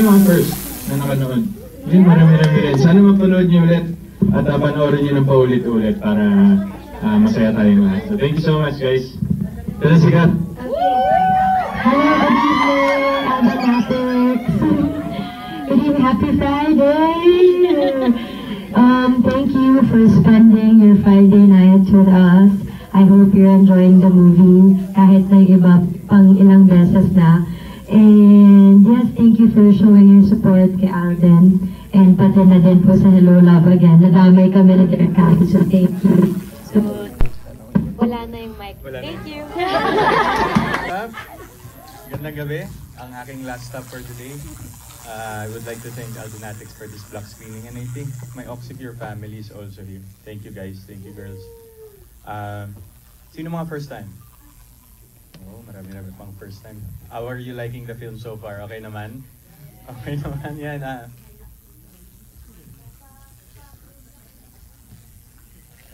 mga first na nakanood. Yun, marami-rami rin. Sana mapanood niyo ulit at panoorin niyo ng paulit-ulit para masaya tayong lahat. So thank you so much guys. Ito na sikat. Hello, good evening, Albanatics. Good evening, happy Friday. Thank you for spending your Friday night with us. I hope you're enjoying the movie kahit na iba pang ilang beses na. And yes, thank you for showing your support kay Alden. And pati na din po sa Hello Love Again. Nadamay kami na Direk Cathy, so thank you. So, wala na yung mic. Thank you. Gandang gabi. Ang aking last stop for today. I would like to thank Aldenatics for this block screening, and I think my Oxycure family is also here. Thank you guys, thank you girls. Sino mga first time? Oh, marami-rami pang first time. How are you liking the film so far? Okay naman? Okay naman, yan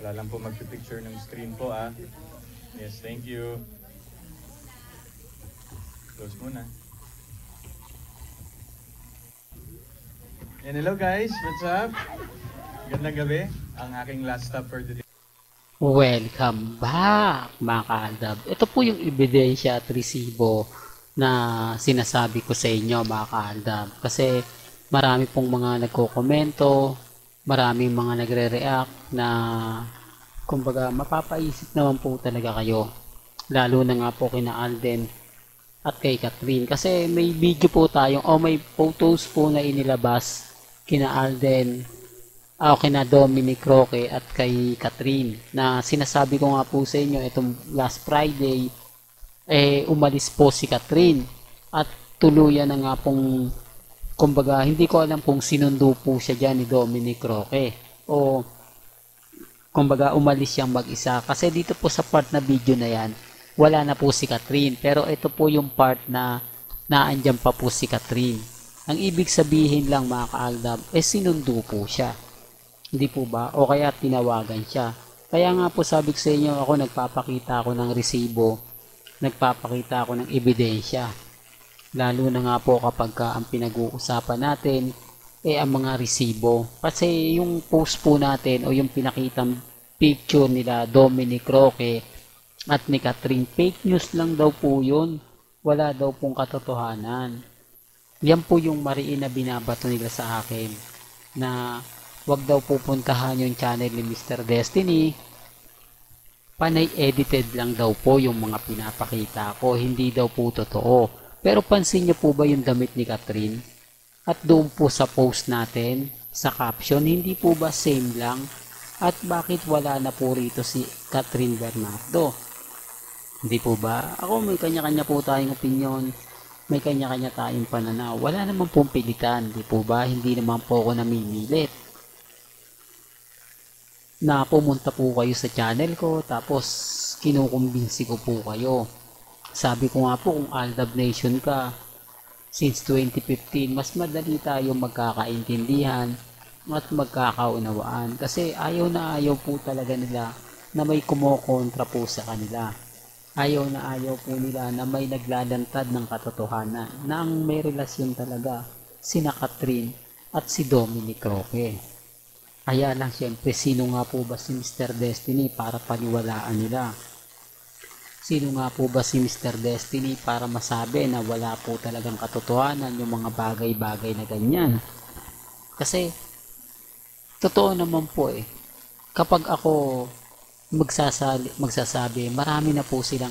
Wala lang po magpipicture ng screen po Yes, thank you. Close muna. And hello guys, what's up? Gandang gabi. Ang aking last stop for today. Welcome back mga kaaldab. Ito po yung ebidensya at resibo na sinasabi ko sa inyo mga kaaldab. Kasi marami pong mga nagko-komento, maraming mga nagre-react na kumbaga mapapaisip naman po talaga kayo. Lalo na nga po kina Alden at kay Catherine. Kasi may video po tayong may photos po na inilabas kina Alden, kina Dominic Roque at kay Catherine na sinasabi ko nga po sa inyo itong last Friday umalis po si Catherine at tuluyan na nga pong kumbaga hindi ko alam kung sinundo po siya dyan ni Dominic Roque o kumbaga umalis siyang mag-isa kasi dito po sa part na video na yan wala na po si Catherine pero ito po yung part na naandyan pa po si Catherine. Ang ibig sabihin lang mga kaaldab, sinundo po siya. Hindi po ba? O kaya tinawagan siya. Kaya nga po sabi ko sa inyo, ako nagpapakita ako ng resibo, nagpapakita ako ng ebidensya. Lalo na nga po kapag ang pinag-uusapan natin, ang mga resibo. Kasi yung post po natin o yung pinakitang picture nila Dominic Roque at ni Catherine, fake news lang daw po yun. Wala daw pong katotohanan. Yan po yung mariin na binabato nila sa akin na wag daw pupuntahan yung channel ni Mr. Destiny. Panay edited lang daw po yung mga pinapakita ko. Hindi daw po totoo. Pero pansin niyo po ba yung damit ni Catherine? At doon po sa post natin, sa caption, hindi po ba same lang? At bakit wala na po rito si Catherine Bernardo? Hindi po ba? Ako may kanya-kanya po tayong opinion. May kanya-kanya tayong pananaw. Wala naman pong pilitan, di po ba? Hindi naman po ako namimilit na pumunta po kayo sa channel ko tapos kinukumbinsi ko po kayo. Sabi ko nga po kung Aldab Nation ka since 2015, mas madali tayong magkakaintindihan at magkakaunawaan kasi ayaw na ayaw po talaga nila na may kumokontra po sa kanila. Ayaw na ayaw po nila na may naglalantad ng katotohanan na ang may relasyon talaga sina Catherine at si Dominic Roque. Kaya lang siyempre sino nga po ba si Mr. Destiny para paniwalaan nila? Sino nga po ba si Mr. Destiny para masabi na wala po talagang katotohanan yung mga bagay-bagay na ganyan? Kasi totoo naman po kapag ako magsasabi, marami na po silang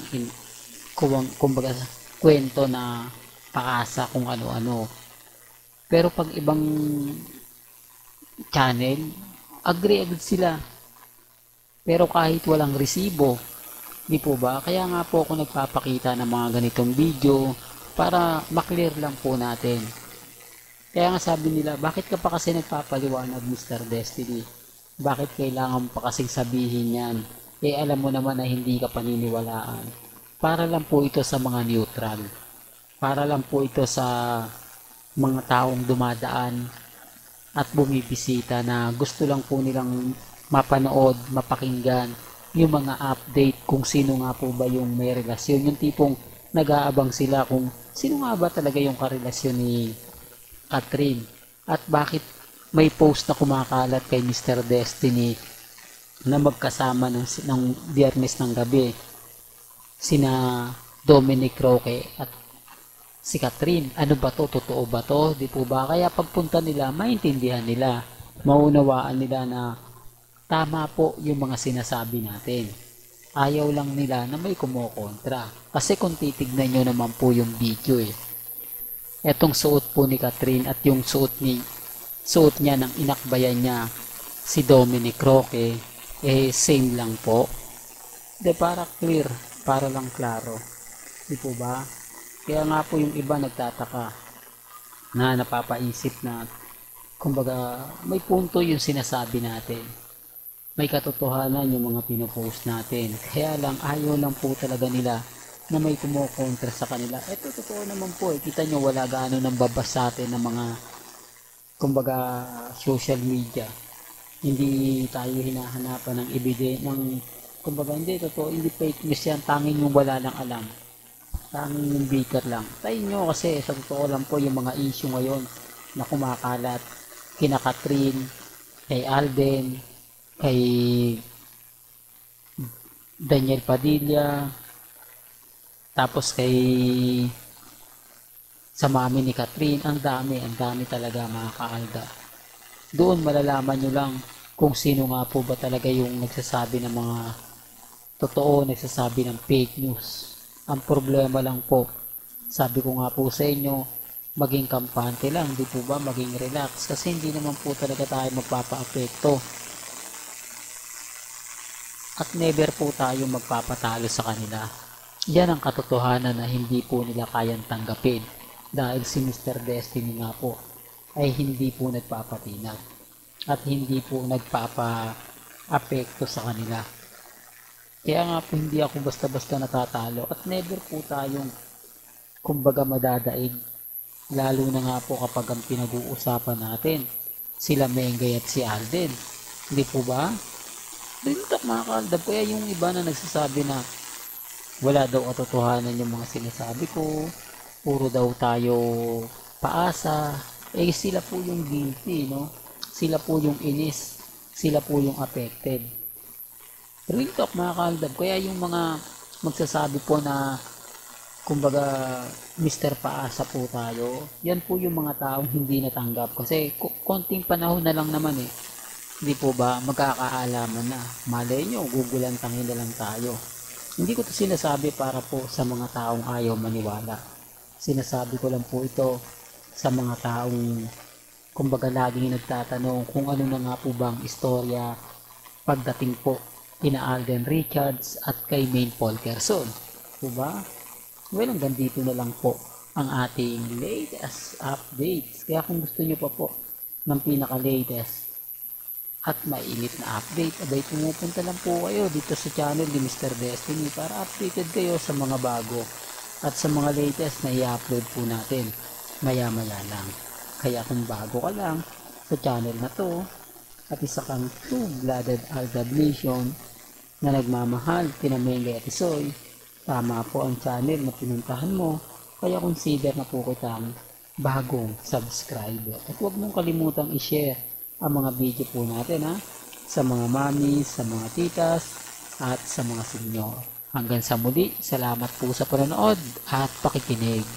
kumbaga kwento na pakasa kung ano-ano. Pero pag ibang channel, agree agad sila. Pero kahit walang resibo, di po ba? Kaya nga po ako nagpapakita ng mga ganitong video para maklear lang po natin. Kaya nga sabi nila, bakit ka pa kasi nagpapaliwanag Mr. Destiny? Bakit kailangan pa kasing sabihin yan? Alam mo naman na hindi ka paniniwalaan. Para lang po ito sa mga neutral. Para lang po ito sa mga taong dumadaan at bumibisita na gusto lang po nilang mapanood, mapakinggan yung mga update kung sino nga po ba yung may relasyon. Yung tipong nag-aabang sila kung sino nga ba talaga yung karelasyon ni Catherine. At bakit may post na kumakalat kay Mr. Destiny na magkasama ng Biyernes ng gabi sina Dominic Roque at si Catherine. Ano ba to? Totoo ba to? Di po ba? Kaya pagpunta nila, maintindihan nila, maunawaan nila na tama po yung mga sinasabi natin. Ayaw lang nila na may kumokontra. Kasi kung titignan nyo naman po yung video etong suot po ni Catherine at yung suot niya ng inakbayan niya si Dominic Roque, same lang po. Para clear, para lang klaro. Di po ba? Kaya nga po yung iba nagtataka na napapaisip na kumbaga may punto yung sinasabi natin. May katotohanan yung mga pinopost natin. Kaya lang ayaw lang po talaga nila na may kumokontra sa kanila. Ito totoo naman po. Kita nyo wala gaano nang babas sa atin ng mga kumbaga social media. Hindi tayo hinahanapan ng ng kumbaga hindi totoo, hindi fake news yan. Tanging yung wala lang alam. Tanging yung bitter lang. Tayo nyo kasi sa totoo lang po yung mga issue ngayon na kumakalat kina Catherine, kay Alden, kay Daniel Padilla, tapos kay sa mami ni Catherine. Ang dami talaga mga kaalda. Doon malalaman nyo lang kung sino nga po ba talaga yung nagsasabi ng mga totoo, nagsasabi ng fake news. Ang problema lang po, sabi ko nga po sa inyo, maging kampante lang, di po ba? Maging relax, kasi hindi naman po talaga tayo magpapa-apekto. At never po tayo magpapatalo sa kanila. Yan ang katotohanan na hindi po nila kayang tanggapin. Dahil si Mr. Destiny nga po ay hindi po nagpapatinag. At hindi po nagpapa-apekto sa kanila. Kaya nga po hindi ako basta-basta natatalo. At never po tayong kumbaga madadaig. Lalo na nga po kapag ang pinag-uusapan natin sila Mengay at si Alden. Hindi po ba? Dito mga kaaldab, kaya yung iba na nagsasabi na wala daw katotohanan yung mga sinasabi ko, puro daw tayo paasa, sila po yung guilty, no? Sila po yung inis, sila po yung affected. Real talk mga kaaldab, kaya yung mga magsasabi po na kumbaga Mr. Paasa po tayo, yan po yung mga taong hindi natanggap kasi konting panahon na lang naman hindi po ba magkakaalaman na. Malay nyo, gugulantangin na lang tayo. Hindi ko to sinasabi para po sa mga taong ayaw maniwala. Sinasabi ko lang po ito sa mga taong kumbaga laging nagtatanong kung ano na nga po bang istorya pagdating po kina Alden Richards at kay Maine Paul Kerson. Po ba? Well, hanggang dito na lang po ang ating latest updates. Kaya kung gusto nyo pa po ng pinaka-latest at mainit na update, abay pumupunta lang po kayo dito sa channel ni Mr. Destiny para updated kayo sa mga bago at sa mga latest na i-upload po natin maya-maya lang. Kaya kung bago ka lang sa channel na to at isa kang two-blooded Aldab Nation na nagmamahal kina Mengay at Isoy, tama po ang channel na pinuntahan mo, kaya consider na po kitang bagong subscriber. At huwag mong kalimutang i-share ang mga video po natin sa mga mami, sa mga titas, at sa mga senyor. Hanggang sa muli, salamat po sa panonood at pakikinig.